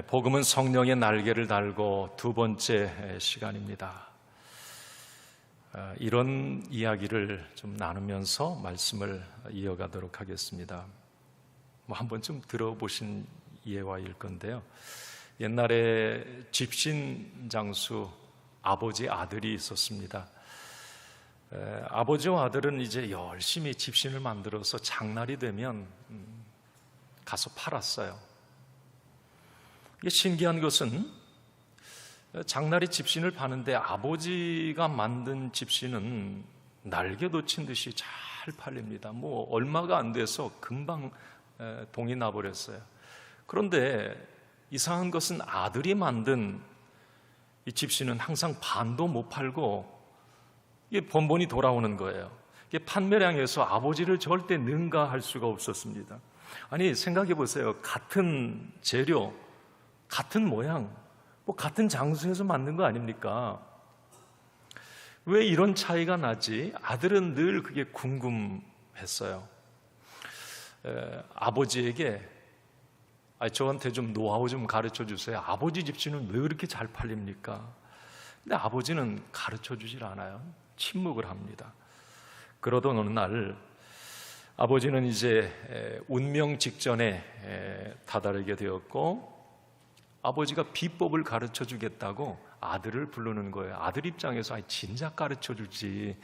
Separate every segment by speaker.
Speaker 1: 복음은 성령의 날개를 달고 두 번째 시간입니다. 이런 이야기를 좀 나누면서 말씀을 이어가도록 하겠습니다. 한 번쯤 들어보신 예화일 건데요. 옛날에 집신 장수 아버지 아들이 있었습니다. 아버지와 아들은 이제 열심히 집신을 만들어서 장날이 되면 가서 팔았어요. 이게 신기한 것은 장날이 집신을 파는데 아버지가 만든 집신은 날개 돋친 듯이 잘 팔립니다. 얼마가 안 돼서 금방 동이 나버렸어요. 그런데 이상한 것은 아들이 만든 이 집신은 항상 반도 못 팔고 이게 번번이 돌아오는 거예요. 이게 판매량에서 아버지를 절대 능가할 수가 없었습니다. 아니, 생각해 보세요. 같은 재료, 같은 모양, 같은 장소에서 만든 거 아닙니까? 왜 이런 차이가 나지? 아들은 늘 그게 궁금했어요. 아버지에게 저한테 좀 노하우 좀 가르쳐 주세요. 아버지 집신은 왜 그렇게 잘 팔립니까? 근데 아버지는 가르쳐 주질 않아요. 침묵을 합니다. 그러던 어느 날 아버지는 이제 운명 직전에 다다르게 되었고, 아버지가 비법을 가르쳐 주겠다고 아들을 부르는 거예요. 아들 입장에서 진작 가르쳐 주지,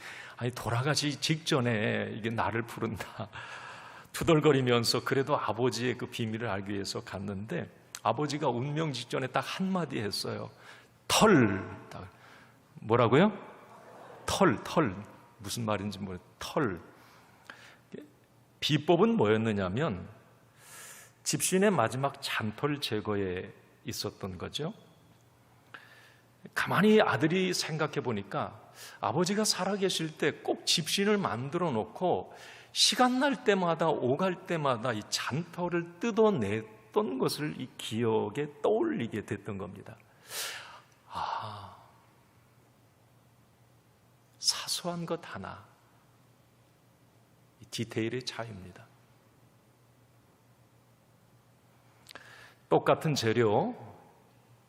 Speaker 1: 돌아가시 직전에 이게 나를 부른다 투덜거리면서 그래도 아버지의 그 비밀을 알기 위해서 갔는데, 아버지가 운명 직전에 딱 한마디 했어요. 털. 뭐라고요? 털. 무슨 말인지 모르겠어요. 털. 비법은 뭐였느냐면 집신의 마지막 잔털 제거에 있었던 거죠. 가만히 아들이 생각해 보니까 아버지가 살아계실 때 꼭 집신을 만들어 놓고 시간 날 때마다 오갈 때마다 이 잔털을 뜯어냈던 것을 이 기억에 떠올리게 됐던 겁니다. 사소한 것 하나, 디테일의 차이입니다. 똑같은 재료,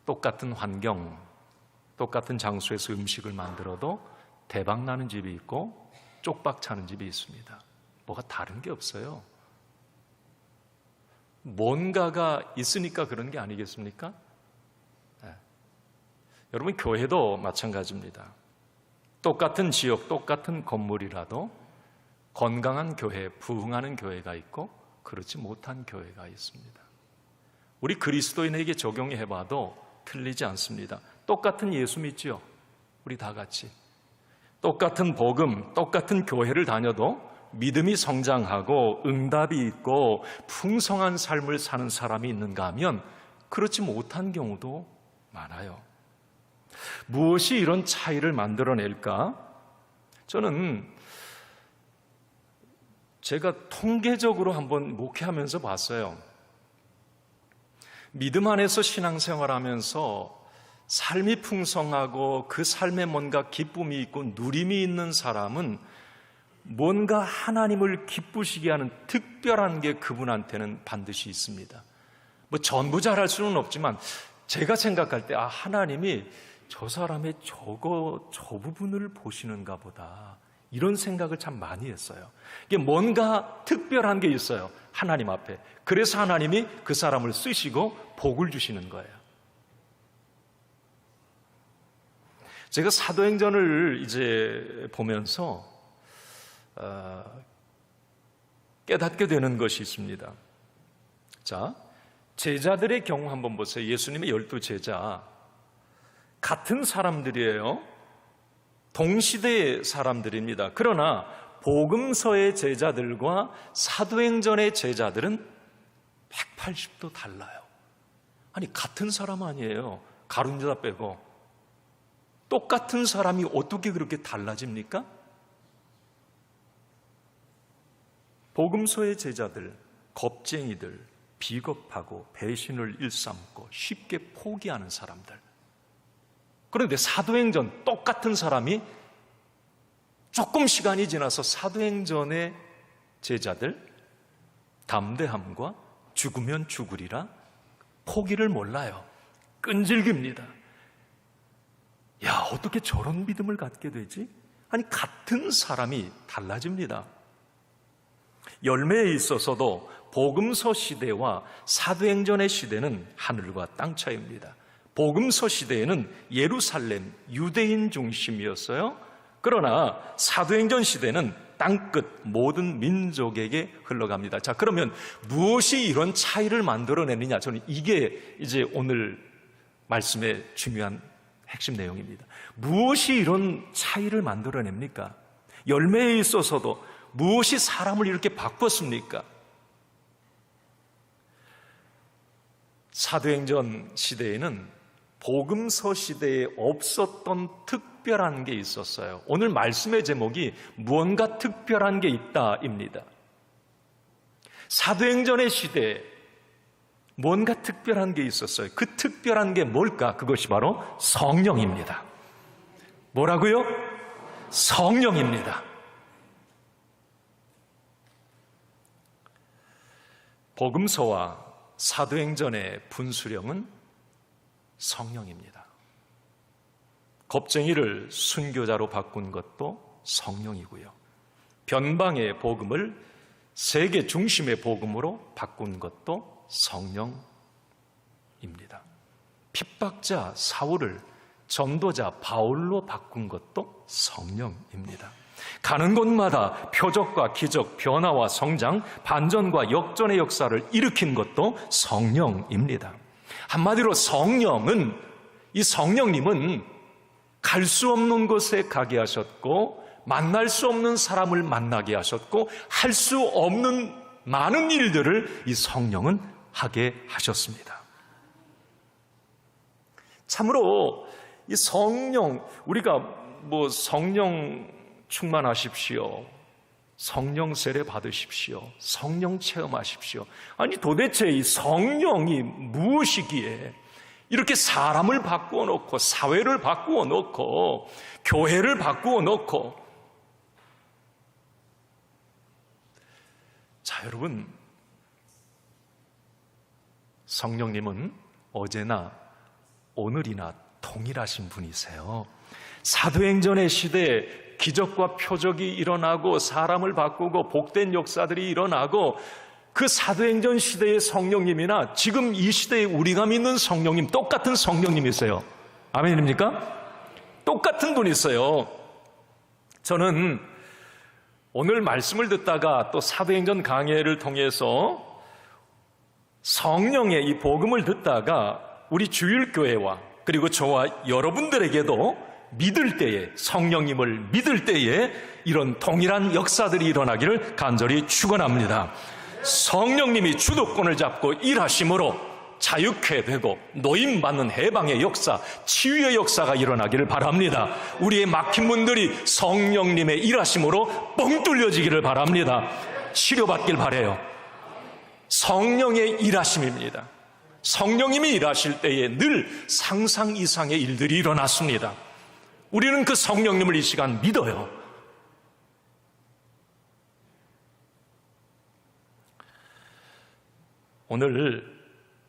Speaker 1: 똑같은 환경, 똑같은 장소에서 음식을 만들어도 대박 나는 집이 있고 쪽박 차는 집이 있습니다. 뭐가 다른 게 없어요. 뭔가가 있으니까 그런 게 아니겠습니까? 여러분, 교회도 마찬가지입니다. 똑같은 지역, 똑같은 건물이라도 건강한 교회, 부흥하는 교회가 있고 그렇지 못한 교회가 있습니다. 우리 그리스도인에게 적용해봐도 틀리지 않습니다. 똑같은 예수 믿지요? 우리 다 같이. 똑같은 복음, 똑같은 교회를 다녀도 믿음이 성장하고 응답이 있고 풍성한 삶을 사는 사람이 있는가 하면 그렇지 못한 경우도 많아요. 무엇이 이런 차이를 만들어낼까? 저는 제가 통계적으로 한번 목회하면서 봤어요. 믿음 안에서 신앙생활하면서 삶이 풍성하고 그 삶에 뭔가 기쁨이 있고 누림이 있는 사람은 뭔가 하나님을 기쁘시게 하는 특별한 게 그분한테는 반드시 있습니다. 전부 잘할 수는 없지만 제가 생각할 때 하나님이 저 사람의 저 부분을 보시는가 보다, 이런 생각을 참 많이 했어요. 이게 뭔가 특별한 게 있어요, 하나님 앞에. 그래서 하나님이 그 사람을 쓰시고 복을 주시는 거예요. 제가 사도행전을 이제 보면서 깨닫게 되는 것이 있습니다. 자, 제자들의 경우 한번 보세요. 예수님의 12제자 같은 사람들이에요. 동시대의 사람들입니다. 그러나 복음서의 제자들과 사도행전의 제자들은 180도 달라요. 같은 사람 아니에요. 가룟유다 빼고. 똑같은 사람이 어떻게 그렇게 달라집니까? 복음서의 제자들, 겁쟁이들, 비겁하고 배신을 일삼고 쉽게 포기하는 사람들. 그런데 사도행전 똑같은 사람이 조금 시간이 지나서 사도행전의 제자들 담대함과 죽으면 죽으리라 포기를 몰라요. 끈질깁니다. 야, 어떻게 저런 믿음을 갖게 되지? 아니, 같은 사람이 달라집니다. 열매에 있어서도 복음서 시대와 사도행전의 시대는 하늘과 땅 차이입니다. 복음서 시대에는 예루살렘, 유대인 중심이었어요. 그러나 사도행전 시대는 땅끝 모든 민족에게 흘러갑니다. 자, 그러면 무엇이 이런 차이를 만들어내느냐? 저는 이게 이제 오늘 말씀의 중요한 핵심 내용입니다. 무엇이 이런 차이를 만들어냅니까? 열매에 있어서도 무엇이 사람을 이렇게 바꿨습니까? 사도행전 시대에는 복음서 시대에 없었던 특별한 게 있었어요. 오늘 말씀의 제목이 무언가 특별한 게 있다입니다. 사도행전의 시대에 뭔가 특별한 게 있었어요. 그 특별한 게 뭘까? 그것이 바로 성령입니다. 뭐라고요? 성령입니다. 복음서와 사도행전의 분수령은 성령입니다. 겁쟁이를 순교자로 바꾼 것도 성령이고요. 변방의 복음을 세계 중심의 복음으로 바꾼 것도 성령입니다. 핍박자 사울을 전도자 바울로 바꾼 것도 성령입니다. 가는 곳마다 표적과 기적, 변화와 성장, 반전과 역전의 역사를 일으킨 것도 성령입니다. 한마디로 이 성령님은 갈 수 없는 곳에 가게 하셨고, 만날 수 없는 사람을 만나게 하셨고, 할 수 없는 많은 일들을 이 성령은 하게 하셨습니다. 참으로 이 성령, 우리가 성령 충만하십시오, 성령 세례 받으십시오, 성령 체험하십시오. 아니, 도대체 이 성령이 무엇이기에 이렇게 사람을 바꾸어 놓고, 사회를 바꾸어 놓고, 교회를 바꾸어 놓고. 자, 여러분, 성령님은 어제나 오늘이나 동일하신 분이세요. 사도행전의 시대에 기적과 표적이 일어나고 사람을 바꾸고 복된 역사들이 일어나고, 그 사도행전 시대의 성령님이나 지금 이 시대에 우리가 믿는 성령님, 똑같은 성령님이세요. 아멘입니까? 똑같은 분이세요. 저는 오늘 말씀을 듣다가 또 사도행전 강해를 통해서 성령의 이 복음을 듣다가 우리 주일교회와 그리고 저와 여러분들에게도 믿을 때에, 성령님을 믿을 때에 이런 동일한 역사들이 일어나기를 간절히 축원합니다. 성령님이 주도권을 잡고 일하심으로 자유케 되고 노임받는 해방의 역사, 치유의 역사가 일어나기를 바랍니다. 우리의 막힌 문들이 성령님의 일하심으로 뻥 뚫려지기를 바랍니다. 치료받길 바라요. 성령의 일하심입니다. 성령님이 일하실 때에 늘 상상 이상의 일들이 일어났습니다. 우리는 그 성령님을 이 시간 믿어요. 오늘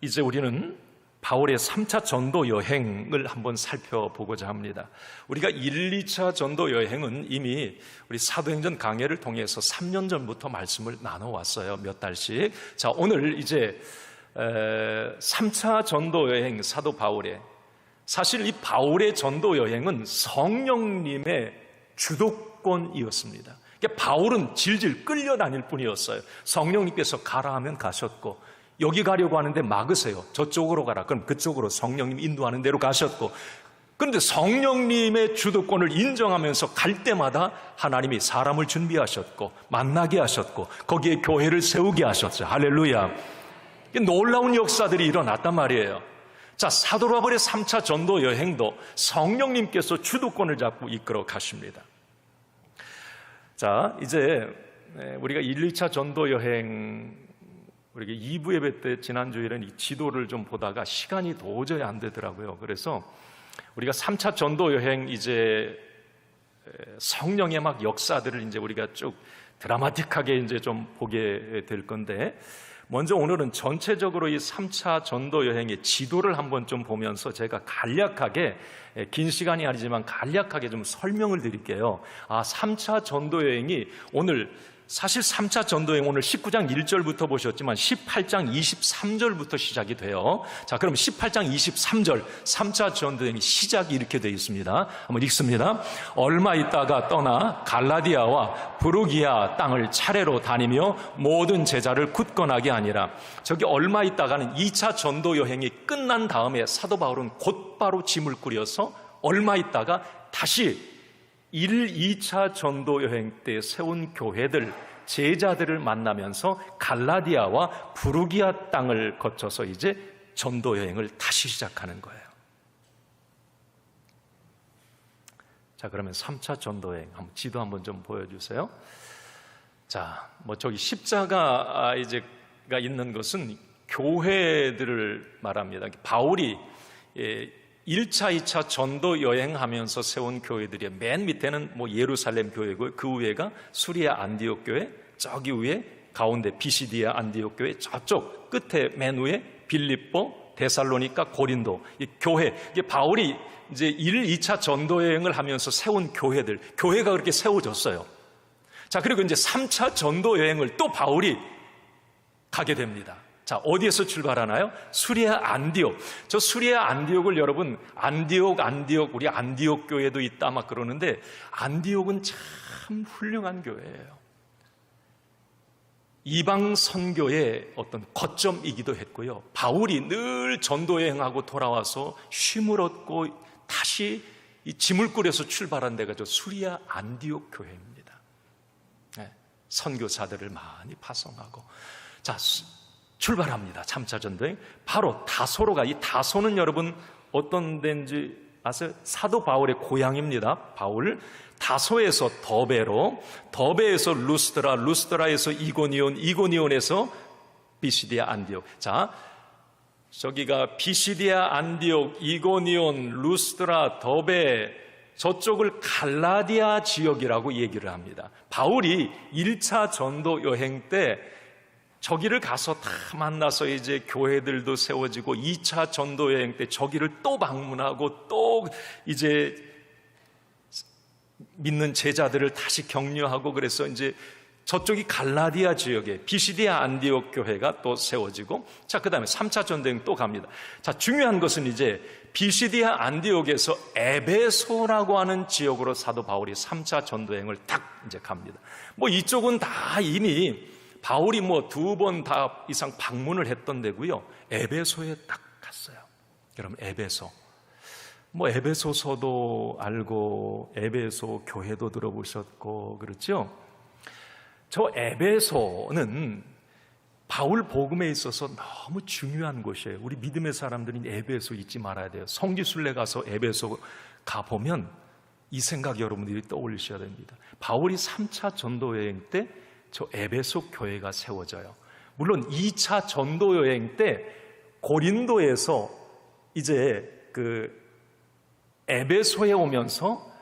Speaker 1: 이제 우리는 바울의 3차 전도 여행을 한번 살펴보고자 합니다. 우리가 1, 2차 전도 여행은 이미 우리 사도행전 강해를 통해서 3년 전부터 말씀을 나눠왔어요. 몇 달씩. 자, 오늘 이제 3차 전도 여행, 사도 바울의, 사실 이 바울의 전도 여행은 성령님의 주도권이었습니다. 그러니까 바울은 질질 끌려다닐 뿐이었어요. 성령님께서 가라 하면 가셨고, 여기 가려고 하는데 막으세요. 저쪽으로 가라. 그럼 그쪽으로 성령님 인도하는 대로 가셨고, 그런데 성령님의 주도권을 인정하면서 갈 때마다 하나님이 사람을 준비하셨고 만나게 하셨고 거기에 교회를 세우게 하셨죠. 할렐루야. 놀라운 역사들이 일어났단 말이에요. 자, 사도 바울의 3차 전도 여행도 성령님께서 주도권을 잡고 이끌어 가십니다. 자, 이제 우리가 1, 2차 전도 여행, 우리가 2부 예배 때 지난주에는 이 지도를 좀 보다가 시간이 도저히 안 되더라고요. 그래서 우리가 3차 전도 여행 이제 성령의 막 역사들을 이제 우리가 쭉 드라마틱하게 이제 좀 보게 될 건데, 먼저 오늘은 전체적으로 이 3차 전도 여행의 지도를 한번 좀 보면서 제가 간략하게, 긴 시간이 아니지만 간략하게 좀 설명을 드릴게요. 3차 전도 여행이 오늘, 사실 3차 전도 여행 오늘 19장 1절부터 보셨지만 18장 23절부터 시작이 돼요. 자, 그럼 18장 23절 3차 전도 여행의 시작이 이렇게 되어 있습니다. 한번 읽습니다. 얼마 있다가 떠나 갈라디아와 부르기아 땅을 차례로 다니며 모든 제자를 굳건하게 하니라. 저기 얼마 있다가는 2차 전도 여행이 끝난 다음에 사도 바울은 곧바로 짐을 꾸려서 얼마 있다가 다시 2차 전도 여행 때 세운 교회들, 제자들을 만나면서 갈라디아와 부르기아 땅을 거쳐서 이제 전도 여행을 다시 시작하는 거예요. 자, 그러면 3차 전도 여행 한번 지도 한번 좀 보여주세요. 자, 저기 십자가 이제가 있는 것은 교회들을 말합니다. 바울이 1차, 2차 전도 여행하면서 세운 교회들이 맨 밑에는 예루살렘 교회고, 그 위에가 수리아 안디옥 교회, 저기 위에 가운데 비시디아 안디옥 교회, 저쪽 끝에 맨 위에 빌립보, 데살로니가, 고린도, 이 교회. 이게 바울이 이제 1, 2차 전도 여행을 하면서 세운 교회들, 교회가 그렇게 세워졌어요. 자, 그리고 이제 3차 전도 여행을 또 바울이 가게 됩니다. 자, 어디에서 출발하나요? 수리아 안디옥. 저 수리아 안디옥을 여러분, 안디옥, 우리 안디옥 교회도 있다 막 그러는데, 안디옥은 참 훌륭한 교회예요. 이방 선교의 어떤 거점이기도 했고요. 바울이 늘 전도 여행하고 돌아와서 쉼을 얻고 다시 이 짐을 꾸려서 출발한 데가 저 수리아 안디옥 교회입니다. 네, 선교사들을 많이 파송하고. 자, 출발합니다. 3차 전도행. 바로 다소로가, 이 다소는 여러분 어떤 데인지 아세요? 사도 바울의 고향입니다. 바울. 다소에서 더베로, 더베에서 루스드라, 루스드라에서 이고니온, 이고니온에서 비시디아 안디옥. 자, 저기가 비시디아 안디옥, 이고니온, 루스드라, 더베, 저쪽을 갈라디아 지역이라고 얘기를 합니다. 바울이 1차 전도 여행 때 저기를 가서 다 만나서 이제 교회들도 세워지고, 2차 전도 여행 때 저기를 또 방문하고 또 이제 믿는 제자들을 다시 격려하고, 그래서 이제 저쪽이 갈라디아 지역에 비시디아 안디옥 교회가 또 세워지고, 자, 그 다음에 3차 전도 여행 또 갑니다. 자, 중요한 것은 이제 비시디아 안디옥에서 에베소라고 하는 지역으로 사도 바울이 3차 전도 여행을 딱 이제 갑니다. 이쪽은 다 이미 바울이 2번 다 이상 방문을 했던 데고요. 에베소에 딱 갔어요. 여러분, 에베소. 에베소서도 알고, 에베소 교회도 들어보셨고, 그렇죠? 저 에베소는 바울 복음에 있어서 너무 중요한 곳이에요. 우리 믿음의 사람들은 에베소 잊지 말아야 돼요. 성지순례 가서 에베소 가보면 이 생각 여러분들이 떠올리셔야 됩니다. 바울이 3차 전도 여행 때 저 에베소 교회가 세워져요. 물론 2차 전도 여행 때 고린도에서 이제 그 에베소에 오면서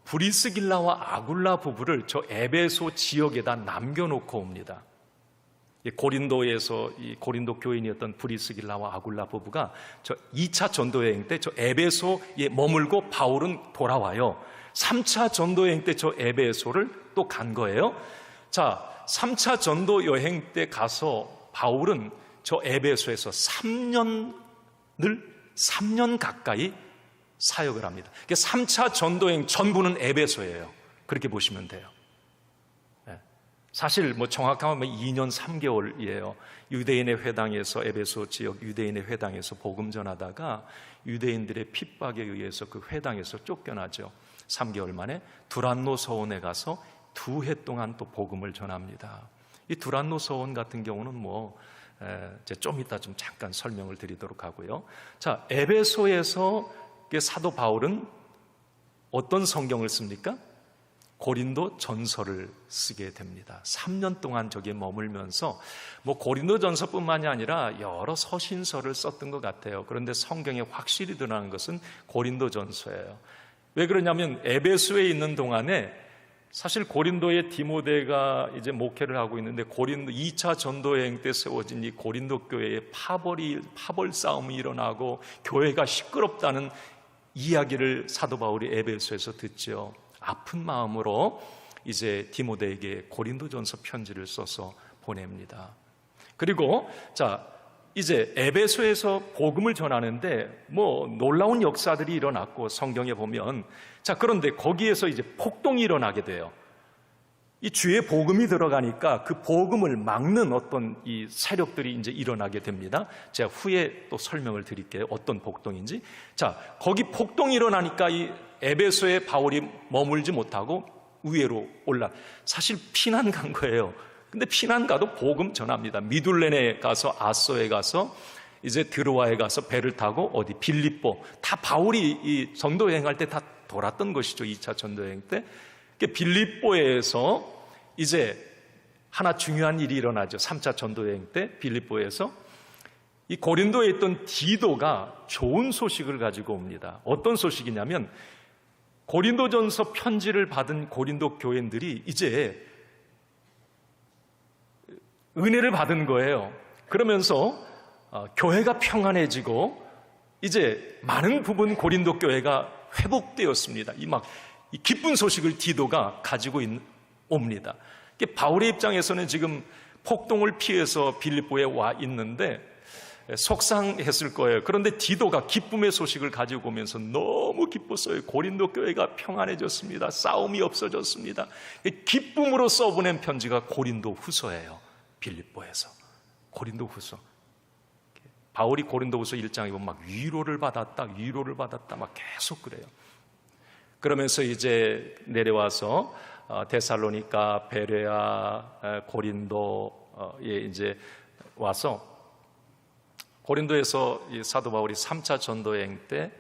Speaker 1: 브리스길라와 아굴라 부부를 저 에베소 지역에다 남겨놓고 옵니다. 고린도에서 이 고린도 교인이었던 브리스길라와 아굴라 부부가 저 2차 전도 여행 때 저 에베소에 머물고 바울은 돌아와요. 3차 전도 여행 때 저 에베소를 또 간 거예요. 자, 3차 전도 여행 때 가서 바울은 저 에베소에서 3년 가까이 사역을 합니다. 3차 전도 여행 전부는 에베소예요. 그렇게 보시면 돼요. 사실 정확하면 2년 3개월이에요. 유대인의 회당에서, 에베소 지역 유대인의 회당에서 복음 전하다가 유대인들의 핍박에 의해서 그 회당에서 쫓겨나죠. 3개월 만에 두란노 서원에 가서 2해 동안 또 복음을 전합니다. 이 두란노 서원 같은 경우는 좀 이따 좀 잠깐 설명을 드리도록 하고요. 자, 에베소에서 사도 바울은 어떤 성경을 씁니까? 고린도 전서를 쓰게 됩니다. 3년 동안 저기에 머물면서 고린도 전서뿐만이 아니라 여러 서신서를 썼던 것 같아요. 그런데 성경에 확실히 드러나는 것은 고린도 전서예요. 왜 그러냐면 에베소에 있는 동안에 사실 고린도의 디모데가 이제 목회를 하고 있는데 고린도 2차 전도 여행 때 세워진 이 고린도 교회에 파벌 싸움이 일어나고 교회가 시끄럽다는 이야기를 사도 바울이 에베소에서 듣죠. 아픈 마음으로 이제 디모데에게 고린도전서 편지를 써서 보냅니다. 그리고 이제 에베소에서 복음을 전하는데 놀라운 역사들이 일어났고 성경에 보면 그런데 거기에서 이제 폭동이 일어나게 돼요. 이 주의 복음이 들어가니까 그 복음을 막는 어떤 이 세력들이 이제 일어나게 됩니다. 제가 후에 또 설명을 드릴게요. 어떤 폭동인지. 거기 폭동이 일어나니까 이 에베소에 바울이 머물지 못하고 위로 사실 피난 간 거예요. 근데 피난 가도 복음 전합니다. 미둘렌에 가서 아소에 가서 이제 드로아에 가서 배를 타고 어디 빌립보 다 바울이 이 전도 여행할 때 다 돌았던 것이죠. 2차 전도 여행 때. 빌립보에서 이제 하나 중요한 일이 일어나죠. 3차 전도 여행 때 빌립보에서 이 고린도에 있던 디도가 좋은 소식을 가지고 옵니다. 어떤 소식이냐면 고린도전서 편지를 받은 고린도 교인들이 이제 은혜를 받은 거예요. 그러면서 교회가 평안해지고 이제 많은 부분 고린도 교회가 회복되었습니다. 이 기쁜 소식을 디도가 가지고 옵니다. 바울의 입장에서는 지금 폭동을 피해서 빌립보에 와 있는데 속상했을 거예요. 그런데 디도가 기쁨의 소식을 가지고 오면서 너무 기뻤어요. 고린도 교회가 평안해졌습니다. 싸움이 없어졌습니다. 기쁨으로 써보낸 편지가 고린도 후서예요. 빌립보에서 고린도 후서. 바울이 고린도 후서 1장에 보면 막 위로를 받았다 막 계속 그래요. 그러면서 이제 내려와서 데살로니가, 베레아, 고린도에 이제 와서 고린도에서 사도 바울이 3차 전도 여행 때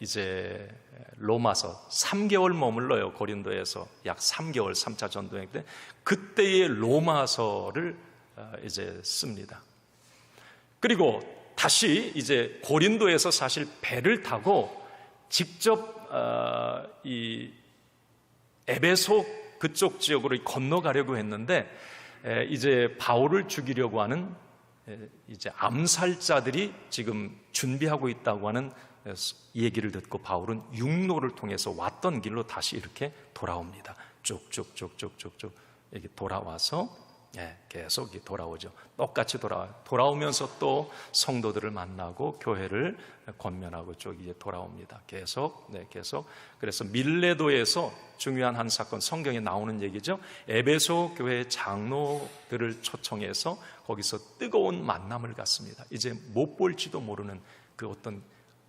Speaker 1: 이제 로마서 3개월 머물러요. 고린도에서 약 3개월 3차 전도 여행 때 그때의 로마서를 이제 씁니다. 그리고 다시 이제 고린도에서 사실 배를 타고 직접 이 에베소 그쪽 지역으로 건너가려고 했는데 이제 바울을 죽이려고 하는 이제 암살자들이 지금 준비하고 있다고 하는 얘기를 듣고 바울은 육로를 통해서 왔던 길로 다시 이렇게 돌아옵니다. 쭉쭉쭉쭉쭉쭉 이렇게 돌아와서 계속 돌아오죠. 똑같이 돌아오면서 또 성도들을 만나고 교회를 권면하고 쭉 이제 돌아옵니다. 계속. 그래서 밀레도에서 중요한 한 사건, 성경에 나오는 얘기죠. 에베소 교회 장로들을 초청해서 거기서 뜨거운 만남을 갖습니다. 이제 못 볼지도 모르는 그 어떤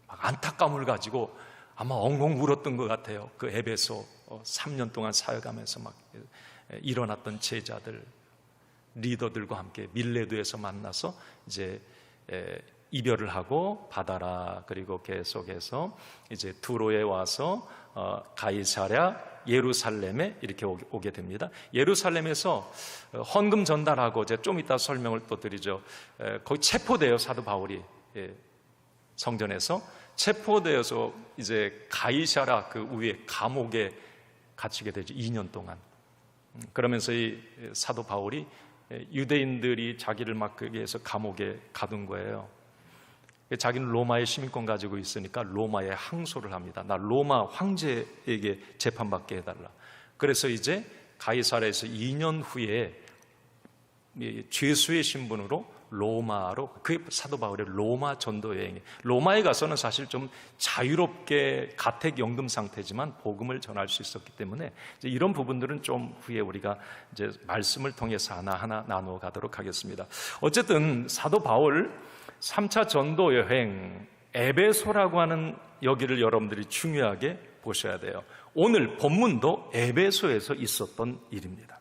Speaker 1: 안타까움을 가지고 아마 엉엉 울었던 것 같아요. 그 에베소 3년 동안 사역하면서 막 일어났던 제자들, 리더들과 함께 밀레도에서 만나서 이제 이별을 하고 바다라 그리고 계속해서 이제 두로에 와서 가이사랴, 예루살렘에 이렇게 오게 됩니다. 예루살렘에서 헌금 전달하고 제가 좀 이따 설명을 또 드리죠. 거기 체포돼요. 사도 바울이 성전에서 체포되어서 이제 가이사랴 그 위에 감옥에 갇히게 되죠. 2년 동안. 그러면서 이 사도 바울이 유대인들이 자기를 막 거기에서 감옥에 가둔 거예요. 자기는 로마의 시민권 가지고 있으니까 로마에 항소를 합니다. 나 로마 황제에게 재판받게 해달라. 그래서 이제 가이사랴에서 2년 후에 죄수의 신분으로 로마로, 그 사도 바울의 로마 전도 여행이, 로마에 가서는 사실 좀 자유롭게 가택 연금 상태지만 복음을 전할 수 있었기 때문에 이제 이런 부분들은 좀 후에 우리가 이제 말씀을 통해서 하나하나 나누어 가도록 하겠습니다. 어쨌든 사도 바울 3차 전도 여행 에베소라고 하는 여기를 여러분들이 중요하게 보셔야 돼요. 오늘 본문도 에베소에서 있었던 일입니다.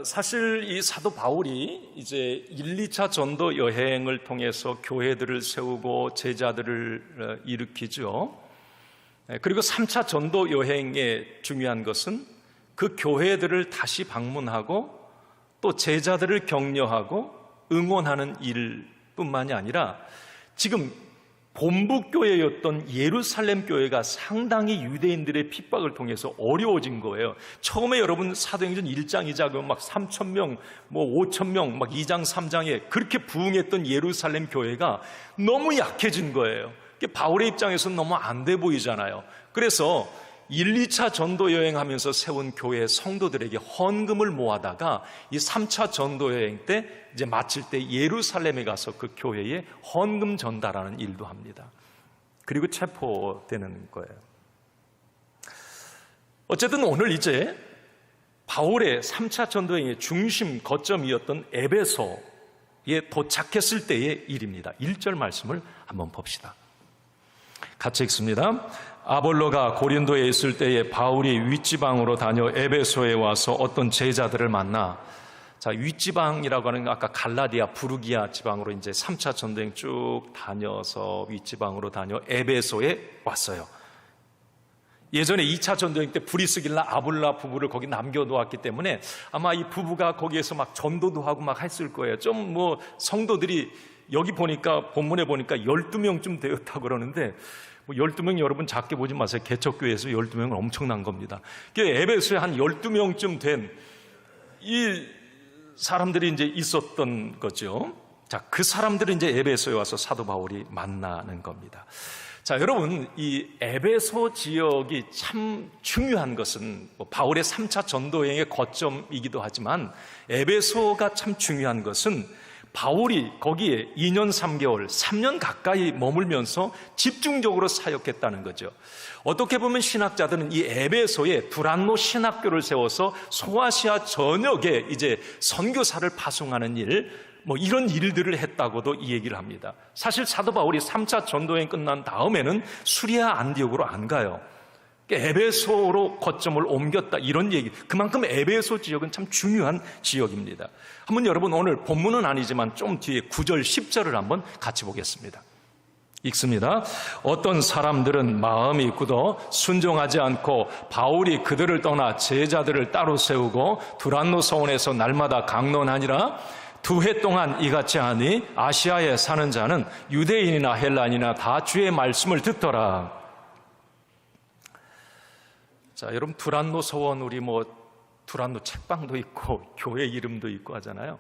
Speaker 1: 사실 이 사도 바울이 이제 1, 2차 전도 여행을 통해서 교회들을 세우고 제자들을 일으키죠. 그리고 3차 전도 여행의 중요한 것은 그 교회들을 다시 방문하고 또 제자들을 격려하고 응원하는 일뿐만이 아니라 지금 본부교회였던 예루살렘 교회가 상당히 유대인들의 핍박을 통해서 어려워진 거예요. 처음에 여러분 사도행전 1장 2장 막 3,000명, 뭐 5,000명 막 2장 3장에 그렇게 부흥했던 예루살렘 교회가 너무 약해진 거예요. 바울의 입장에서는 너무 안 돼 보이잖아요. 그래서 1, 2차 전도 여행하면서 세운 교회 성도들에게 헌금을 모아다가 이 3차 전도 여행 때 이제 마칠 때 예루살렘에 가서 그 교회에 헌금 전달하는 일도 합니다. 그리고 체포되는 거예요. 어쨌든 오늘 이제 바울의 3차 전도 여행의 중심 거점이었던 에베소에 도착했을 때의 일입니다. 1절 말씀을 한번 봅시다. 같이 읽습니다. 아볼로가 고린도에 있을 때에 바울이 윗지방으로 다녀 에베소에 와서 어떤 제자들을 만나, 자, 윗지방이라고 하는 건 아까 갈라디아, 부르기아 지방으로 이제 3차 전도행 쭉 다녀서 윗지방으로 다녀 에베소에 왔어요. 예전에 2차 전도행 때 브리스길라 아볼라 부부를 거기 남겨놓았기 때문에 아마 이 부부가 거기에서 막 전도도 하고 막 했을 거예요. 좀 뭐 성도들이 여기 보니까 본문에 보니까 12명쯤 되었다고 그러는데, 뭐 12명 여러분 작게 보지 마세요. 개척교회에서 12명은 엄청난 겁니다. 에베소에 한 12명쯤 된 이 사람들이 이제 있었던 거죠. 자, 그 사람들이 이제 에베소에 와서 사도 바울이 만나는 겁니다. 자, 여러분, 이 에베소 지역이 참 중요한 것은 뭐 바울의 3차 전도여행의 거점이기도 하지만 에베소가 참 중요한 것은 바울이 거기에 2년 3개월, 3년 가까이 머물면서 집중적으로 사역했다는 거죠. 어떻게 보면 신학자들은 이 에베소에 두란노 신학교를 세워서 소아시아 전역에 이제 선교사를 파송하는 일, 뭐 이런 일들을 했다고도 이 얘기를 합니다. 사실 사도 바울이 3차 전도여행 끝난 다음에는 수리아 안디옥으로 안 가요. 에베소로 거점을 옮겼다, 이런 얘기. 그만큼 에베소 지역은 참 중요한 지역입니다. 한번 여러분 오늘 본문은 아니지만 좀 뒤에 9절 10절을 한번 같이 보겠습니다. 읽습니다. 어떤 사람들은 마음이 굳어 순종하지 않고 바울이 그들을 떠나 제자들을 따로 세우고 두란노 서원에서 날마다 강론하니라. 2해 동안 이같이 하니 아시아에 사는 자는 유대인이나 헬라인이나 다 주의 말씀을 듣더라. 자, 여러분 두란노 서원, 우리 뭐 두란노 책방도 있고 교회 이름도 있고 하잖아요.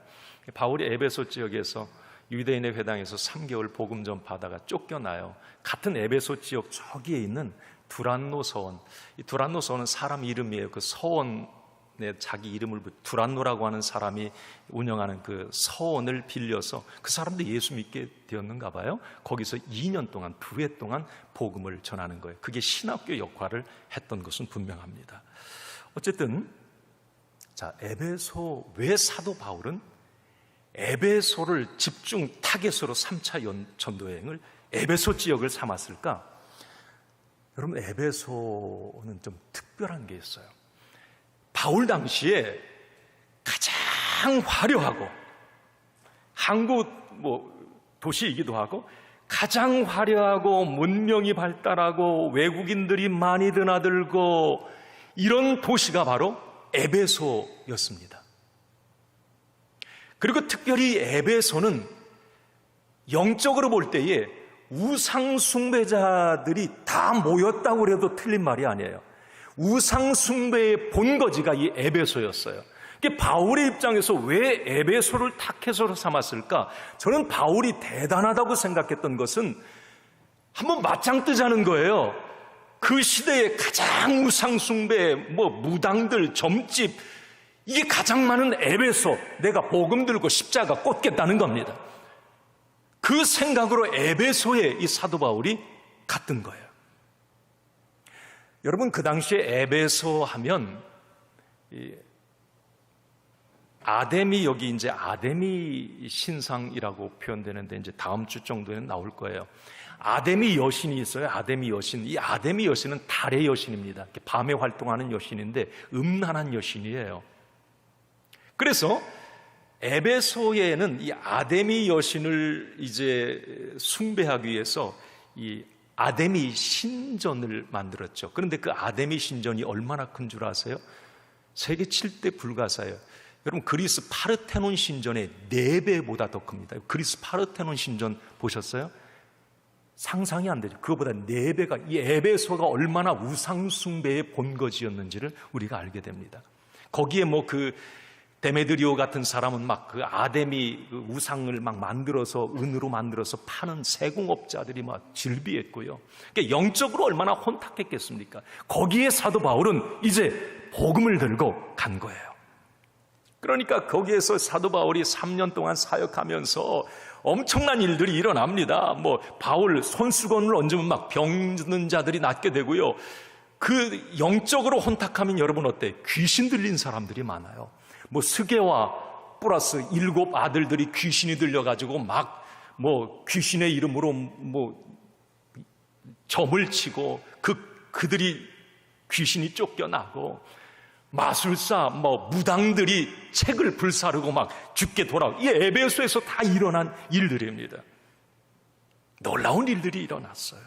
Speaker 1: 바울이 에베소 지역에서 유대인의 회당에서 3개월 복음 전파하다가 쫓겨나요. 같은 에베소 지역 저기에 있는 두란노 서원. 이 두란노 서원은 사람 이름이에요. 그 서원에 자기 이름을 두란노라고 하는 사람이 운영하는 그 서원을 빌려서 그 사람도 예수 믿게 되었는가 봐요. 거기서 2년 동안, 2해 동안 복음을 전하는 거예요. 그게 신학교 역할을 했던 것은 분명합니다. 어쨌든 자, 에베소, 왜 사도 바울은 에베소를 집중 타겟으로 3차 전도여행을 에베소 지역을 삼았을까? 여러분, 에베소는 좀 특별한 게 있어요. 바울 당시에 가장 화려하고 한국 도시이기도 하고 가장 화려하고 문명이 발달하고 외국인들이 많이 드나들고 이런 도시가 바로 에베소였습니다. 그리고 특별히 에베소는 영적으로 볼 때에 우상 숭배자들이 다 모였다고 해도 틀린 말이 아니에요. 우상 숭배의 본거지가 이 에베소였어요. 바울의 입장에서 왜 에베소를 타겟으로 삼았을까? 저는 바울이 대단하다고 생각했던 것은 한번 맞짱 뜨자는 거예요. 그 시대에 가장 우상 숭배, 무당들, 점집, 이게 가장 많은 에베소, 내가 복음 들고 십자가 꽂겠다는 겁니다. 그 생각으로 에베소에 이 사도 바울이 갔던 거예요. 여러분, 그 당시에 에베소 하면 아데미, 여기 이제 아데미 신상이라고 표현되는데 이제 다음 주 정도에는 나올 거예요. 아데미 여신이 있어요. 아데미 여신. 이 아데미 여신은 달의 여신입니다. 밤에 활동하는 여신인데 음란한 여신이에요. 그래서 에베소에는 이 아데미 여신을 이제 숭배하기 위해서 이 아데미 신전을 만들었죠. 그런데 그 아데미 신전이 얼마나 큰 줄 아세요? 세계 7대 불가사예요. 여러분, 그리스 파르테논 신전의 4배보다 더 큽니다. 그리스 파르테논 신전 보셨어요? 상상이 안 되죠. 그거보다 4배가, 이 에베소가 얼마나 우상숭배의 본거지였는지를 우리가 알게 됩니다. 거기에 뭐 그 데메드리오 같은 사람은 막 그 아데미 그 우상을 막 만들어서 은으로 만들어서 파는 세공업자들이 막 질비했고요. 그러니까 영적으로 얼마나 혼탁했겠습니까? 거기에 사도 바울은 이제 복음을 들고 간 거예요. 그러니까 거기에서 사도 바울이 3년 동안 사역하면서 엄청난 일들이 일어납니다. 뭐 바울 손수건을 얹으면 막 병든 자들이 낫게 되고요. 그 영적으로 혼탁하면 여러분 어때? 귀신 들린 사람들이 많아요. 뭐 스게와 플러스 7 아들들이 귀신이 들려가지고 막 뭐 귀신의 이름으로 뭐 점을 치고 그들이 귀신이 쫓겨나고, 마술사 뭐 무당들이 책을 불사르고 막 죽게 돌아오고, 이 에베소에서 다 일어난 일들입니다. 놀라운 일들이 일어났어요.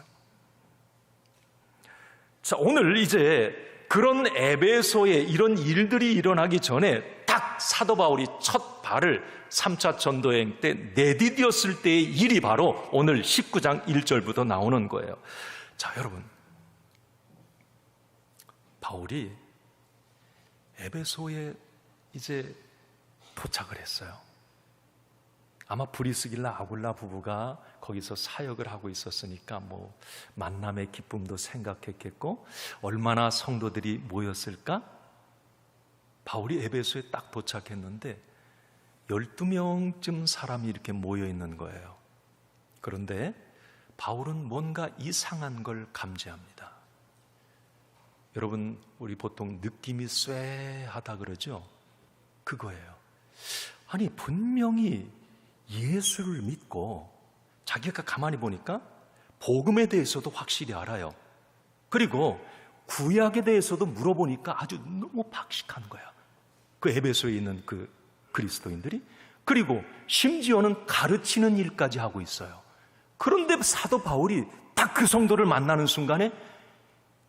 Speaker 1: 자, 오늘 이제 그런 에베소에 이런 일들이 일어나기 전에 딱 사도 바울이 첫 발을 3차 전도여행 때 내디뎠을 때의 일이 바로 오늘 19장 1절부터 나오는 거예요. 자, 여러분, 바울이 에베소에 이제 도착을 했어요. 아마 브리스길라 아굴라 부부가 거기서 사역을 하고 있었으니까 뭐 만남의 기쁨도 생각했겠고, 얼마나 성도들이 모였을까? 바울이 에베소에 딱 도착했는데 12명쯤 사람이 이렇게 모여 있는 거예요. 그런데 바울은 뭔가 이상한 걸 감지합니다. 여러분, 우리 보통 느낌이 쎄하다 그러죠? 그거예요. 아니, 분명히 예수를 믿고 자기가 가만히 보니까 복음에 대해서도 확실히 알아요. 그리고 구약에 대해서도 물어보니까 아주 너무 박식한 거야. 그 에베소에 있는 그 그리스도인들이. 그리고 심지어는 가르치는 일까지 하고 있어요. 그런데 사도 바울이 딱 그 성도를 만나는 순간에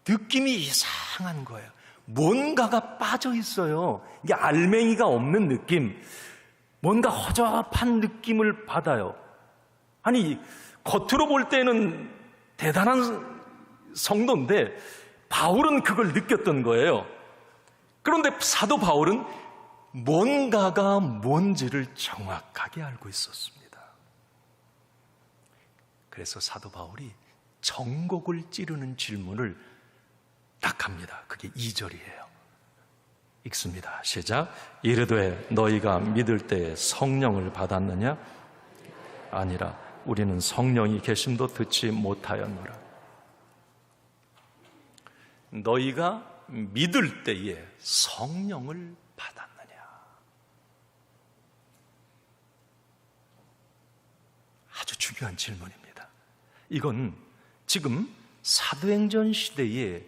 Speaker 1: 느낌이 이상한 거예요. 뭔가가 빠져 있어요. 이게 알맹이가 없는 느낌, 뭔가 허접한 느낌을 받아요. 아니, 겉으로 볼 때는 대단한 성도인데 바울은 그걸 느꼈던 거예요. 그런데 사도 바울은 뭔가가 뭔지를 정확하게 알고 있었습니다. 그래서 사도 바울이 정곡을 찌르는 질문을 딱 합니다. 그게 2절이에요. 읽습니다. 시작. 이르되 너희가 믿을 때에 성령을 받았느냐? 아니라 우리는 성령이 계심도 듣지 못하였노라. 너희가 믿을 때에 성령을 받았느냐? 아주 중요한 질문입니다. 이건 지금 사도행전 시대에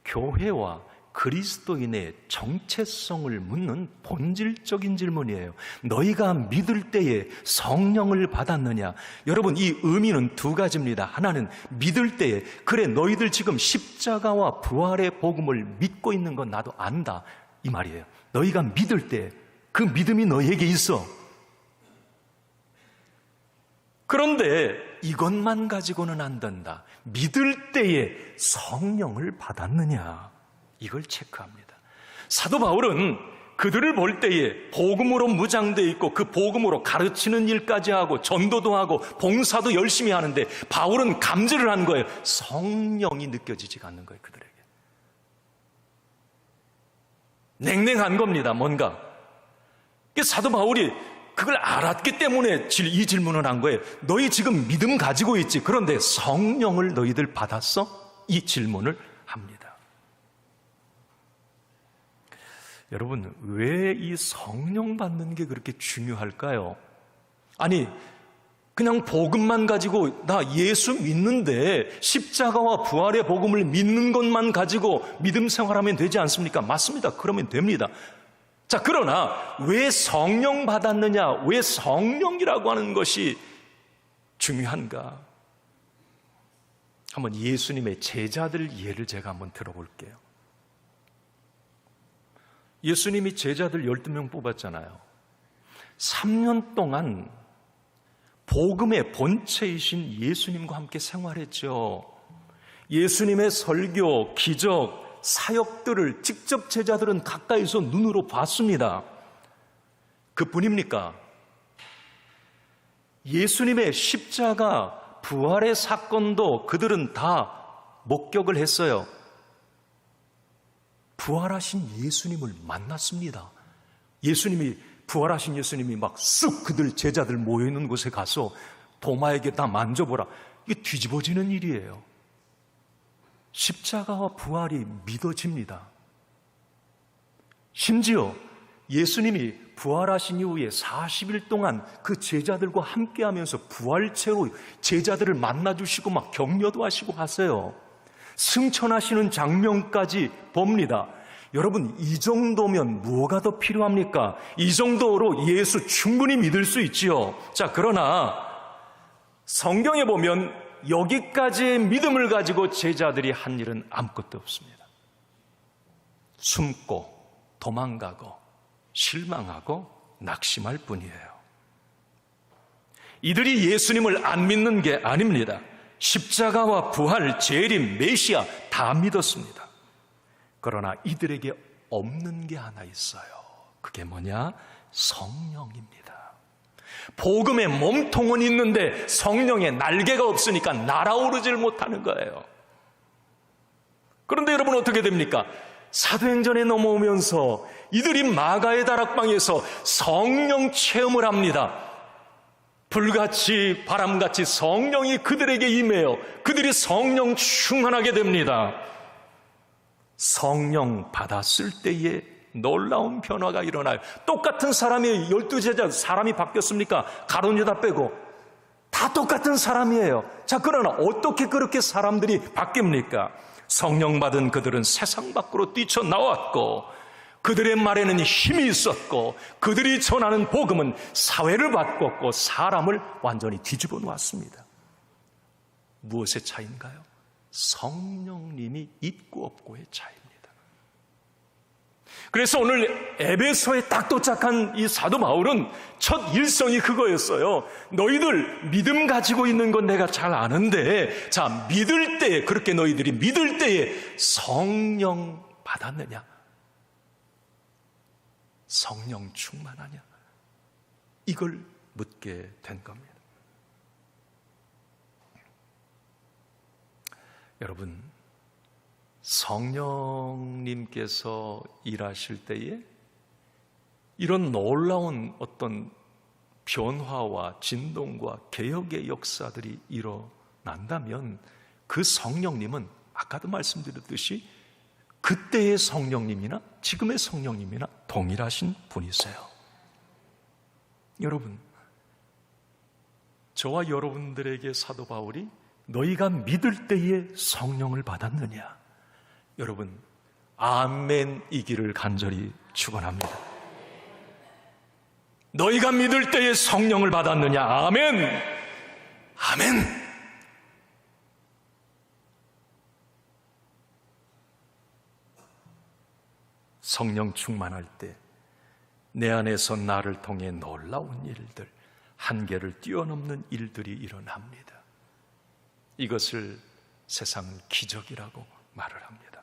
Speaker 1: 교회와 그리스도인의 정체성을 묻는 본질적인 질문이에요. 너희가 믿을 때에 성령을 받았느냐? 여러분, 이 의미는 두 가지입니다. 하나는 믿을 때에, 그래 너희들 지금 십자가와 부활의 복음을 믿고 있는 건 나도 안다, 이 말이에요. 너희가 믿을 때 그 믿음이 너희에게 있어. 그런데 이것만 가지고는 안 된다. 믿을 때에 성령을 받았느냐? 이걸 체크합니다. 사도 바울은 그들을 볼 때에 복음으로 무장되어 있고 그 복음으로 가르치는 일까지 하고 전도도 하고 봉사도 열심히 하는데 바울은 감지를 한 거예요. 성령이 느껴지지가 않는 거예요. 그들에게 냉랭한 겁니다. 뭔가 사도 바울이 그걸 알았기 때문에 이 질문을 한 거예요. 너희 지금 믿음 가지고 있지? 그런데 성령을 너희들 받았어? 이 질문을 합니다. 여러분, 왜 이 성령 받는 게 그렇게 중요할까요? 아니, 그냥 복음만 가지고 나 예수 믿는데 십자가와 부활의 복음을 믿는 것만 가지고 믿음 생활하면 되지 않습니까? 맞습니다. 그러면 됩니다. 자, 그러나 왜 성령 받았느냐? 왜 성령이라고 하는 것이 중요한가? 한번 예수님의 제자들 예를 제가 한번 들어볼게요. 예수님이 제자들 12명 뽑았잖아요. 3년 동안 복음의 본체이신 예수님과 함께 생활했죠. 예수님의 설교, 기적, 사역들을 직접 제자들은 가까이서 눈으로 봤습니다. 그뿐입니까? 예수님의 십자가 부활의 사건도 그들은 다 목격을 했어요. 부활하신 예수님을 만났습니다. 부활하신 예수님이 막 쑥 그들 제자들 모여있는 곳에 가서 도마에게 다 만져보라. 이게 뒤집어지는 일이에요. 십자가와 부활이 믿어집니다. 심지어 예수님이 부활하신 이후에 40일 동안 그 제자들과 함께하면서 부활체로 제자들을 만나주시고 막 격려도 하시고 하세요. 승천하시는 장면까지 봅니다. 여러분, 이 정도면 뭐가 더 필요합니까? 이 정도로 예수 충분히 믿을 수 있지요. 자, 그러나 성경에 보면 여기까지의 믿음을 가지고 제자들이 한 일은 아무것도 없습니다. 숨고 도망가고 실망하고 낙심할 뿐이에요. 이들이 예수님을 안 믿는 게 아닙니다. 십자가와 부활, 재림, 메시아 다 믿었습니다. 그러나 이들에게 없는 게 하나 있어요. 그게 뭐냐? 성령입니다. 복음의 몸통은 있는데 성령의 날개가 없으니까 날아오르질 못하는 거예요. 그런데 여러분 어떻게 됩니까? 사도행전에 넘어오면서 이들이 마가의 다락방에서 성령 체험을 합니다. 불같이 바람같이 성령이 그들에게 임해요. 그들이 성령 충만하게 됩니다. 성령 받았을 때에 놀라운 변화가 일어나요. 똑같은 사람이 12제자 사람이 바뀌었습니까? 가룟 유다 빼고 다 똑같은 사람이에요. 자, 그러나 어떻게 그렇게 사람들이 바뀝니까? 성령 받은 그들은 세상 밖으로 뛰쳐나왔고 그들의 말에는 힘이 있었고 그들이 전하는 복음은 사회를 바꿨고 사람을 완전히 뒤집어 놓았습니다. 무엇의 차이인가요? 성령님이 있고 없고의 차이입니다. 그래서 오늘 에베소에 딱 도착한 이 사도 바울은 첫 일성이 그거였어요. 너희들 믿음 가지고 있는 건 내가 잘 아는데, 자, 믿을 때에, 그렇게 너희들이 믿을 때에 성령 받았느냐? 성령 충만하냐? 이걸 묻게 된 겁니다. 여러분, 성령님께서 일하실 때에 이런 놀라운 어떤 변화와 진동과 개혁의 역사들이 일어난다면 그 성령님은 아까도 말씀드렸듯이 그때의 성령님이나 지금의 성령님이나 동일하신 분이세요. 여러분, 저와 여러분들에게 사도 바울이 너희가 믿을 때에 성령을 받았느냐? 여러분, 아멘이기를 간절히 축원합니다. 너희가 믿을 때에 성령을 받았느냐? 아멘! 아멘! 성령 충만할 때 내 안에서 나를 통해 놀라운 일들, 한계를 뛰어넘는 일들이 일어납니다. 이것을 세상은 기적이라고 말을 합니다.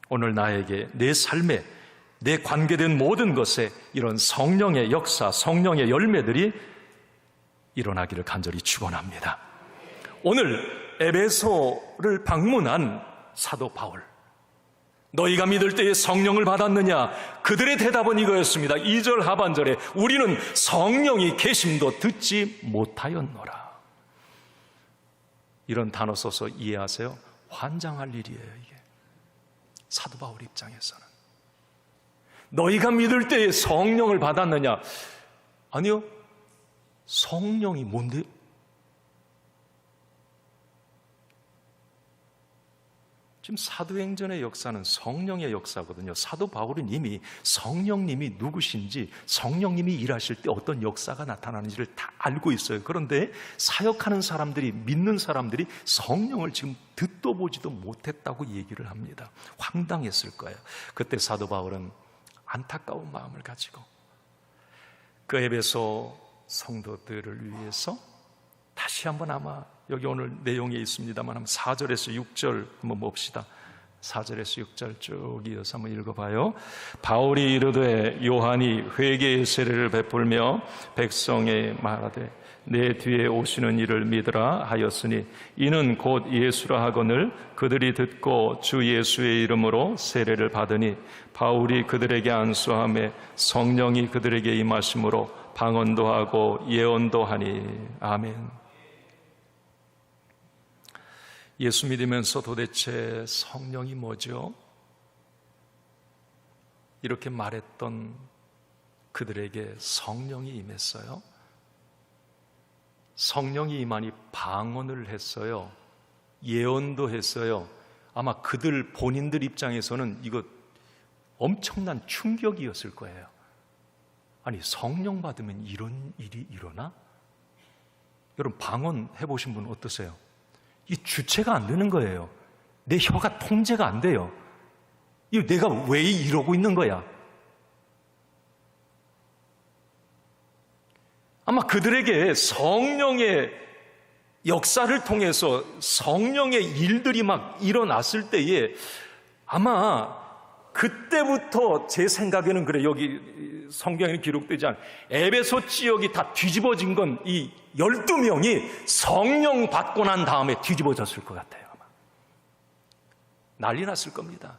Speaker 1: 오늘 나에게 내 삶에 내 관계된 모든 것에 이런 성령의 역사, 성령의 열매들이 일어나기를 간절히 축원합니다. 오늘 에베소를 방문한 사도 바울, 너희가 믿을 때에 성령을 받았느냐? 그들의 대답은 이거였습니다. 2절 하반절에 우리는 성령이 계심도 듣지 못하였노라. 이런 단어 써서 이해하세요? 환장할 일이에요, 이게. 사도 바울 입장에서는. 너희가 믿을 때에 성령을 받았느냐? 아니요. 성령이 뭔데? 지금 사도행전의 역사는 성령의 역사거든요. 사도 바울은 이미 성령님이 누구신지, 성령님이 일하실 때 어떤 역사가 나타나는지를 다 알고 있어요. 그런데 사역하는 사람들이, 믿는 사람들이 성령을 지금 듣도 보지도 못했다고 얘기를 합니다. 황당했을 거예요. 그때 사도 바울은 안타까운 마음을 가지고 그 에베소 성도들을 위해서 다시 한번 아마 여기 오늘 내용에 있습니다만 한번 4절에서 6절 한번 봅시다. 4절에서 6절 쭉 이어서 한번 읽어봐요. 바울이 이르되 요한이 회개의 세례를 베풀며 백성에 말하되 내 뒤에 오시는 이를 믿으라 하였으니 이는 곧 예수라 하거늘 그들이 듣고 주 예수의 이름으로 세례를 받으니 바울이 그들에게 안수하며 성령이 그들에게 임하심으로 방언도 하고 예언도 하니. 아멘. 예수 믿으면서 도대체 성령이 뭐죠? 이렇게 말했던 그들에게 성령이 임했어요. 성령이 임하니 방언을 했어요. 예언도 했어요. 아마 그들 본인들 입장에서는 이거 엄청난 충격이었을 거예요. 아니, 성령 받으면 이런 일이 일어나? 여러분, 방언 해보신 분 어떠세요? 이 주체가 안 되는 거예요. 내 혀가 통제가 안 돼요. 이거 내가 왜 이러고 있는 거야? 아마 그들에게 성령의 역사를 통해서 성령의 일들이 막 일어났을 때에 아마 그때부터 제 생각에는 그래, 여기 성경에는 기록되지 않은 에베소 지역이 다 뒤집어진 건 이 12명이 성령 받고 난 다음에 뒤집어졌을 것 같아요. 아마 난리 났을 겁니다.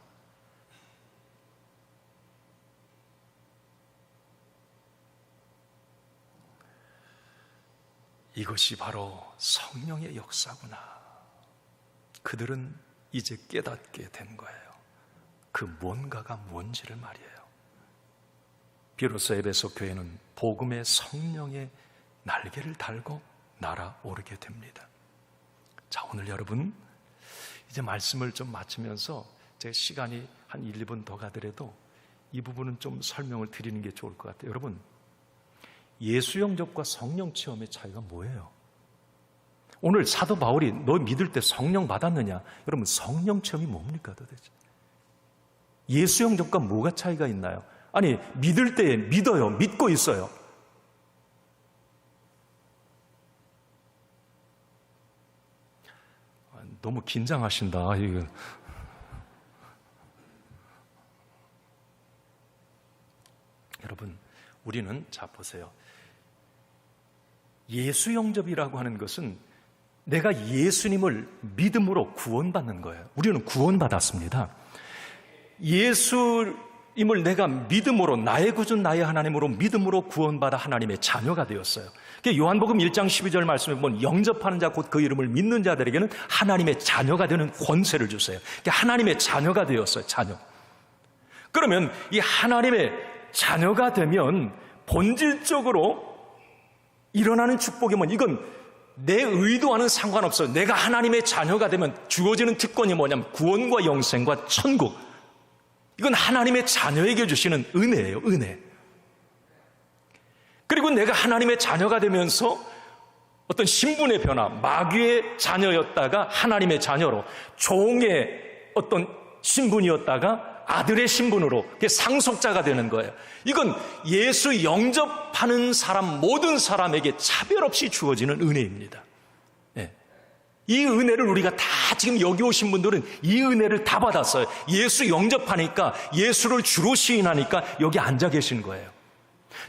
Speaker 1: 이것이 바로 성령의 역사구나. 그들은 이제 깨닫게 된 거예요. 그 뭔가가 뭔지를 말이에요. 비로소 에베소 교회는 복음의 성령의 날개를 달고 날아오르게 됩니다. 자, 오늘 여러분 이제 말씀을 좀 마치면서 제 시간이 한 1, 2분 더 가더라도 이 부분은 좀 설명을 드리는 게 좋을 것 같아요. 여러분, 예수 영접과 성령 체험의 차이가 뭐예요? 오늘 사도 바울이 너 믿을 때 성령 받았느냐? 여러분, 성령 체험이 뭡니까 도대체? 예수 영접과 뭐가 차이가 있나요? 아니, 믿을 때 믿어요. 믿고 있어요. 너무 긴장하신다. 이거. 여러분, 우리는 자 보세요. 예수 영접이라고 하는 것은 내가 예수님을 믿음으로 구원받는 거예요. 우리는 구원받았습니다. 예수님을 내가 믿음으로, 나의 구준 나의 하나님으로 믿음으로 구원받아 하나님의 자녀가 되었어요. 요한복음 1장 12절 말씀에 보면 영접하는 자 곧 그 이름을 믿는 자들에게는 하나님의 자녀가 되는 권세를 주세요. 하나님의 자녀가 되었어요. 자녀. 그러면 이 하나님의 자녀가 되면 본질적으로 일어나는 축복이 뭐냐? 이건 내 의도와는 상관없어요. 내가 하나님의 자녀가 되면 주어지는 특권이 뭐냐면 구원과 영생과 천국. 이건 하나님의 자녀에게 주시는 은혜예요. 은혜. 그리고 내가 하나님의 자녀가 되면서 어떤 신분의 변화, 마귀의 자녀였다가 하나님의 자녀로, 종의 어떤 신분이었다가 아들의 신분으로 상속자가 되는 거예요. 이건 예수 영접하는 사람, 모든 사람에게 차별 없이 주어지는 은혜입니다. 네. 이 은혜를 우리가 다 지금 여기 오신 분들은 이 은혜를 다 받았어요. 예수 영접하니까, 예수를 주로 시인하니까 여기 앉아 계신 거예요.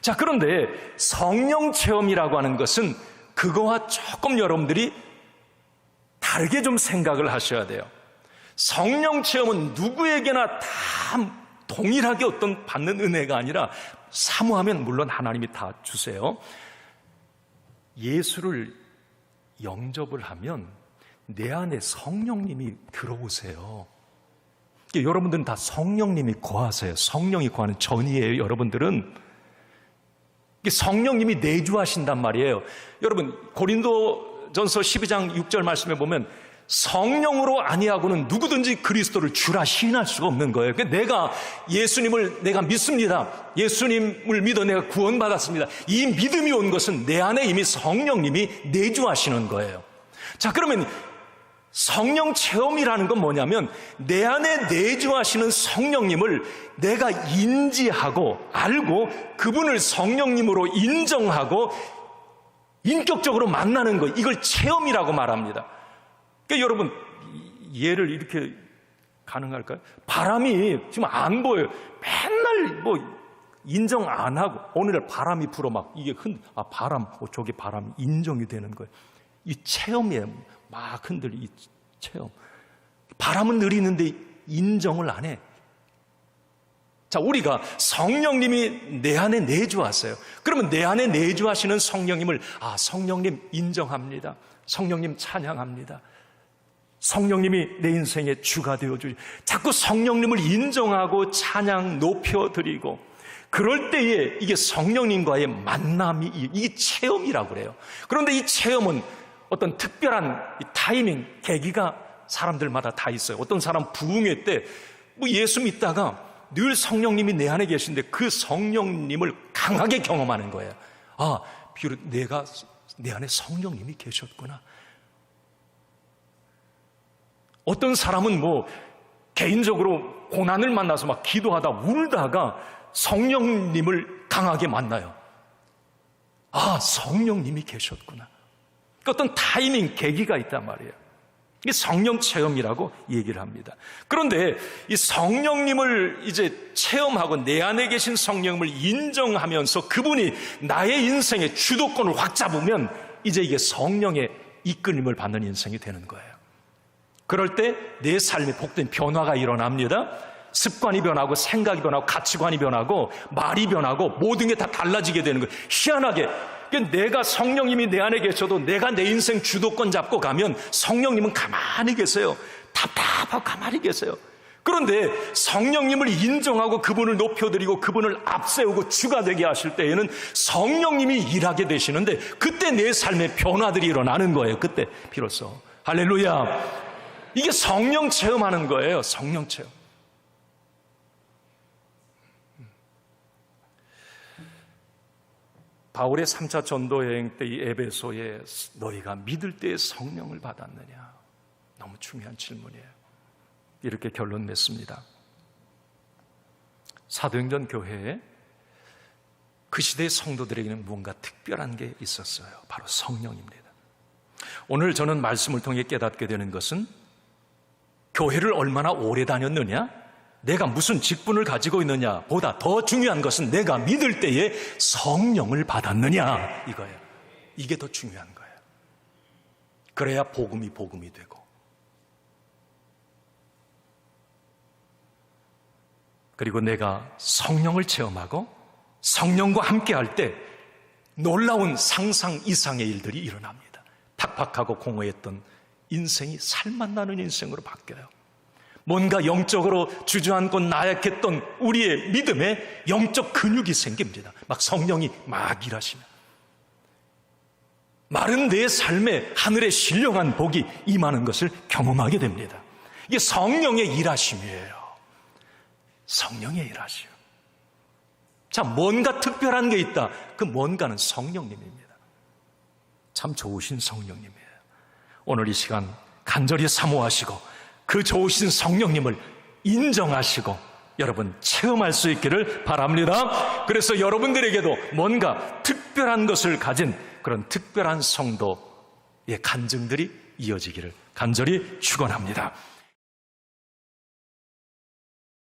Speaker 1: 자, 그런데 성령 체험이라고 하는 것은 그거와 조금 여러분들이 다르게 좀 생각을 하셔야 돼요. 성령 체험은 누구에게나 다 동일하게 어떤 받는 은혜가 아니라 사모하면 물론 하나님이 다 주세요. 예수를 영접을 하면 내 안에 성령님이 들어오세요. 여러분들은 다 성령님이 거하세요. 성령이 거하는 전이에요. 여러분들은 성령님이 내주하신단 말이에요. 여러분, 고린도전서 12장 6절 말씀에 보면 성령으로 아니하고는 누구든지 그리스도를 주라 시인할 수가 없는 거예요. 내가 예수님을 내가 믿습니다. 예수님을 믿어 내가 구원받았습니다. 이 믿음이 온 것은 내 안에 이미 성령님이 내주하시는 거예요. 자, 그러면 성령 체험이라는 건 뭐냐면 내 안에 내주하시는 성령님을 내가 인지하고 알고 그분을 성령님으로 인정하고 인격적으로 만나는 거, 이걸 체험이라고 말합니다. 그러니까 여러분, 예를 이렇게 가능할까요? 바람이 지금 안 보여요. 맨날 인정 안 하고, 오늘 바람이 불어 막 이게 바람, 저게 바람이 인정이 되는 거예요. 이 체험이에요. 막 흔들리, 이 체험. 바람은 느리는데 인정을 안 해. 자, 우리가 성령님이 내 안에 내주하세요. 그러면 내 안에 내주하시는 성령님을, 성령님 인정합니다. 성령님 찬양합니다. 성령님이 내 인생의 주가 되어주시. 자꾸 성령님을 인정하고 찬양 높여드리고, 그럴 때에 이게 성령님과의 만남이, 이게 체험이라고 그래요. 그런데 이 체험은 어떤 특별한 타이밍, 계기가 사람들마다 다 있어요. 어떤 사람 부흥회 때 예수 믿다가 늘 성령님이 내 안에 계신데 그 성령님을 강하게 경험하는 거예요. 비록 내가 내 안에 성령님이 계셨구나. 어떤 사람은 개인적으로 고난을 만나서 막 기도하다 울다가 성령님을 강하게 만나요. 성령님이 계셨구나. 어떤 타이밍, 계기가 있단 말이에요. 이게 성령 체험이라고 얘기를 합니다. 그런데 이 성령님을 이제 체험하고 내 안에 계신 성령님을 인정하면서 그분이 나의 인생의 주도권을 확 잡으면 이제 이게 성령의 이끌림을 받는 인생이 되는 거예요. 그럴 때 내 삶에 복된 변화가 일어납니다. 습관이 변하고 생각이 변하고 가치관이 변하고 말이 변하고 모든 게 다 달라지게 되는 거예요. 희한하게 내가 성령님이 내 안에 계셔도 내가 내 인생 주도권 잡고 가면 성령님은 가만히 계세요. 답답하고 가만히 계세요. 그런데 성령님을 인정하고 그분을 높여드리고 그분을 앞세우고 주가 되게 하실 때에는 성령님이 일하게 되시는데 그때 내 삶에 변화들이 일어나는 거예요. 그때 비로소. 할렐루야. 이게 성령 체험하는 거예요. 성령 체험. 바울의 3차 전도 여행 때 이 에베소에 너희가 믿을 때에 성령을 받았느냐? 너무 중요한 질문이에요. 이렇게 결론 냈습니다. 사도행전 교회에 그 시대의 성도들에게는 무언가 특별한 게 있었어요. 바로 성령입니다. 오늘 저는 말씀을 통해 깨닫게 되는 것은 교회를 얼마나 오래 다녔느냐? 내가 무슨 직분을 가지고 있느냐 보다 더 중요한 것은 내가 믿을 때에 성령을 받았느냐 이거예요. 이게 더 중요한 거예요. 그래야 복음이 되고, 그리고 내가 성령을 체험하고 성령과 함께 할 때 놀라운 상상 이상의 일들이 일어납니다. 팍팍하고 공허했던 인생이 살맛나는 인생으로 바뀌어요. 뭔가 영적으로 주저앉고 나약했던 우리의 믿음에 영적 근육이 생깁니다. 막 성령이 막 일하시면 마른 내 삶에 하늘의 신령한 복이 임하는 것을 경험하게 됩니다. 이게 성령의 일하심이에요. 성령의 일하심. 자, 뭔가 특별한 게 있다. 그 뭔가는 성령님입니다. 참 좋으신 성령님이에요. 오늘 이 시간 간절히 사모하시고 그 좋으신 성령님을 인정하시고 여러분 체험할 수 있기를 바랍니다. 그래서 여러분들에게도 뭔가 특별한 것을 가진 그런 특별한 성도의 간증들이 이어지기를 간절히 축원합니다.